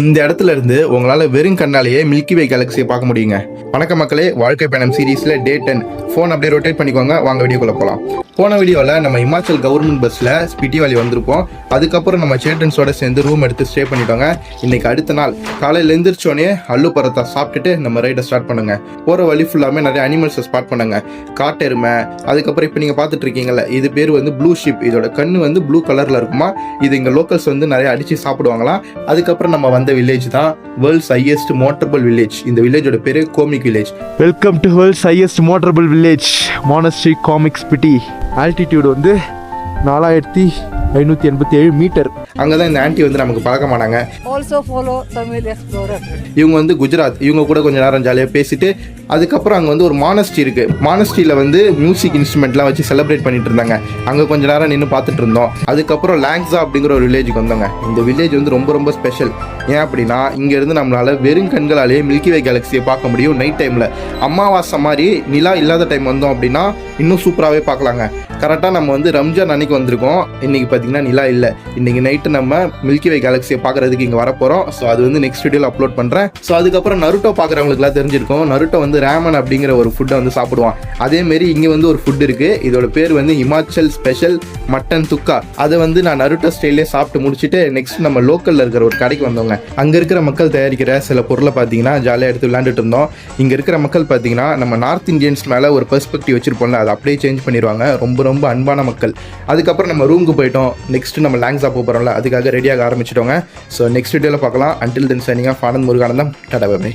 இந்த இடத்துல இருந்து உங்களால் வெறும் கண்ணாலேயே மில்கி வே கேலக்சியை பார்க்க முடியுங்க. வணக்க மக்களே, வாழ்க்கை பயணம் சீரீஸில் டே 10. ஃபோன் அப்படியே ரொட்டேட் பண்ணிக்கோங்க, வாங்க வீடியோக்குள்ளே போகலாம். போன வீடியோவில் நம்ம இமாச்சல் கவர்மெண்ட் பஸ்ஸில் ஸ்பிட்டி வேலி வந்திருப்போம். அதுக்கப்புறம் நம்ம சேட்டன்ஸோட சேர்ந்து ரூம் எடுத்து ஸ்டே பண்ணிட்டோங்க. இன்னைக்கு அடுத்த நாள் காலையில் எழுந்திரிச்சோடனே அல்லு பரத்தா சாப்பிட்டுட்டு நம்ம ரைடை ஸ்டார்ட் பண்ணுங்க. போகிற வழி ஃபுல்லாமே நிறைய அனிமல்ஸை ஸ்பாட் பண்ணுங்க. காட்டெருமை, அதுக்கப்புறம் இப்போ நீங்கள் பார்த்துட்டு இருக்கீங்கல்ல, இது பேர் வந்து ப்ளூ ஷிப். இதோட கண்ணு வந்து ப்ளூ கலரில் இருக்குமா. இது இங்கே லோக்கல்ஸ் வந்து நிறைய அடித்து சாப்பிடுவாங்களாம். அதுக்கப்புறம் நம்ம வந்த வில்லேஜ் தான் வேர்ல்ட்ஸ் ஹையஸ்ட் மோட்டரபிள் வில்லேஜ். இந்த வில்லேஜோட பேரு Komic village. Welcome to world's highest motorable village monastery Komic Spiti. Altitude வந்து 4587 மீட்டர். அங்கே தான் இந்த ஆன்ட்டி வந்து நமக்கு பழக்கமானாங்க. Also follow Tamil Explorer. இவங்க வந்து குஜராத். இவங்க கூட கொஞ்சம் நேரம் ஜாலியாக பேசிட்டு அதுக்கப்புறம் அங்கே வந்து ஒரு மானஸ்ட்ரி இருக்குது. மானஸ்ட்ரியில் வந்து மியூசிக் இன்ஸ்ட்ருமெண்ட்லாம் வச்சு செலிப்ரேட் பண்ணிட்டு இருந்தாங்க. அங்கே கொஞ்சம் நேரம் நின்று பார்த்துட்டு இருந்தோம். அதுக்கப்புறம் லாங்ஸா அப்படிங்கிற ஒரு வில்லேஜுக்கு வந்தாங்க. இந்த வில்லேஜ் வந்து ரொம்ப ரொம்ப ஸ்பெஷல். ஏன் அப்படின்னா இங்கேருந்து நம்மளால் வெறும் கண்களாலேயே மில்கி வே கேலக்சியை பார்க்க முடியும். நைட் டைமில் அமாவாசை மாதிரி நிலா இல்லாத டைம் வந்தோம் அப்படின்னா இன்னும் சூப்பராகவே பார்க்கலாங்க. கரெக்டாக நம்ம வந்து ரம்ஜான் அன்னைக்கு வந்திருக்கோம். இன்றைக்கி பார்த்தீங்கன்னா நிலா இல்லை. இன்றைக்கி நைட்டு நம்ம மில்கி வே கேலக்சியை பார்க்குறதுக்கு இங்கே வரப்போகிறோம். ஸோ அது வந்து நெக்ஸ்ட் வீடியோவில் அப்லோட் பண்ணுறேன். ஸோ அதுக்கப்புறம் நருட்டோ பார்க்குறவங்களுக்குலாம் தெரிஞ்சிருக்கும். நருட்டோ வந்து ரேமன் அப்படிங்கிற ஒரு ஃபுட்டை வந்து சாப்பிடுவான். அதேமாரி இங்கே வந்து ஒரு ஃபுட் இருக்குது. இதோட பேர் வந்து இமாச்சல் ஸ்பெஷல் மட்டன் துக்கா. அதை வந்து நான் நருட்டோ ஸ்டைலே சாப்பிட்டு முடிச்சுட்டு நெக்ஸ்ட் நம்ம லோக்கலில் இருக்கிற ஒரு கடைக்கு வந்தோங்க. அங்கே இருக்கிற மக்கள் தயாரிக்கிற சில பொருளை பார்த்தீங்கன்னா ஜாலியாக எடுத்து விளையாண்டுட்டு இருந்தோம். இங்கே இருக்கிற மக்கள் பார்த்தீங்கன்னா நம்ம நார்த் இந்தியன்ஸ் மேலே ஒரு பெர்ஸ்பெக்டிவ் வச்சிருப்போம்ல, அதை அப்படியே சேஞ்ச் பண்ணிடுவாங்க. ரொம்ப ரொம்ப அன்பான மக்கள். அதுக்கப்புறம் நம்ம ரூமுக்கு போயிட்டோம். நெக்ஸ்ட் நம்ம லாங்ஸா போகிறோம்ல, அதுக்காக ரெடியாக ஆரம்பிச்சிட்டோங்க. ஸோ நெக்ஸ்ட் வீடியோவில் பார்க்கலாம். Until then signing off Anand Muruganandam. Tata by.